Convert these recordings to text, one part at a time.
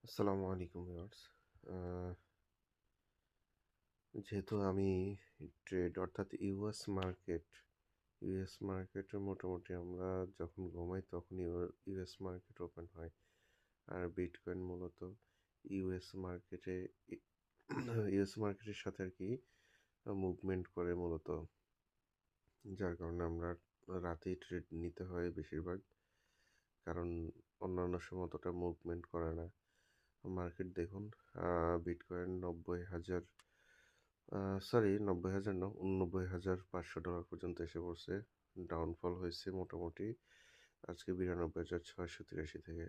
আসসালামু আলাইকুম ভিউয়ার্স। আ যেহেতু আমি ট্রেড অর্থাৎ ইউএস মার্কেটে মোটামুটি আমরা যখন ঘুমাই তখন ইউএস মার্কেট ওপেন হয়। আর বিটকয়েন মূলত ইউএস মার্কেটে ই ইউএস মার্কেটের সাথে আরকি মুভমেন্ট করে মূলত। যার কারণে আমরা রাতেই ট্রেড নিতে হয় বেশিরভাগ। কারণ অন্যান্য সময় অতটা মুভমেন্ট করে না। মার্কেট দেখুন, বিটকয়েন ৯০,০০০ সরি ৯০,০০০ না, $৮৯,৫০০ পর্যন্ত এসে পড়ছে। ডাউনফল হয়েছে মোটামুটি আজকে ৯২,৬৮৩ থেকে।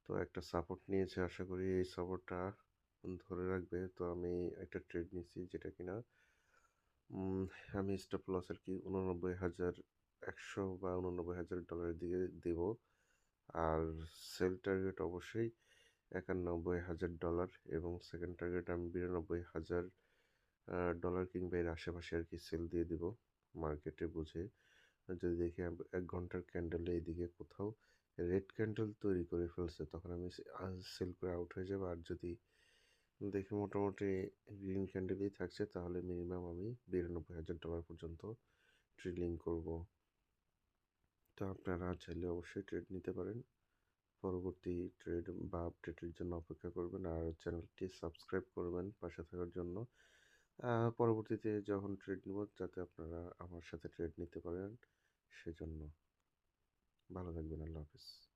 তো একটা সাপোর্ট নিয়েছে, আশা করি এই সাপোর্টটা ধরে রাখবে। তো আমি একটা ট্রেড নিচ্ছি যেটা কিনা উম, আমি স্টপ লস আর কি ৮৯,১০০ বা $৮৯,০০০ দিকে দেব। আর সেল টার্গেট অবশ্যই $৯১,০০০ এবং সেকেন্ড টার্গেট আমি $৯২,০০০ কিংবা এর আশেপাশে আর কি সেল দিয়ে দিব মার্কেটে বুঝে। যদি দেখি ১ ঘন্টার ক্যান্ডেলে এদিকে কোথাও রেড ক্যান্ডেল তৈরি করে ফেলছে তখন আমি সেল করে আউট হয়ে যাবো। আর যদি দেখি মোটামুটি গ্রিন ক্যান্ডেলই থাকছে তাহলে মিনিমাম আমি $৯২,০০০ পর্যন্ত ট্রেডিং করব। তো আপনারা চাইলে অবশ্যই ট্রেড নিতে পারেন। পরবর্তী ট্রেড বা আপডেটের জন্য অপেক্ষা করবেন আর চ্যানেলটি সাবস্ক্রাইব করবেন পাশে থাকার জন্য। পরবর্তীতে যখন ট্রেড নেব যাতে আপনারা আমার সাথে ট্রেড নিতে পারেন সেজন্য। ভালো থাকবেন। আল্লাহ হাফেজ।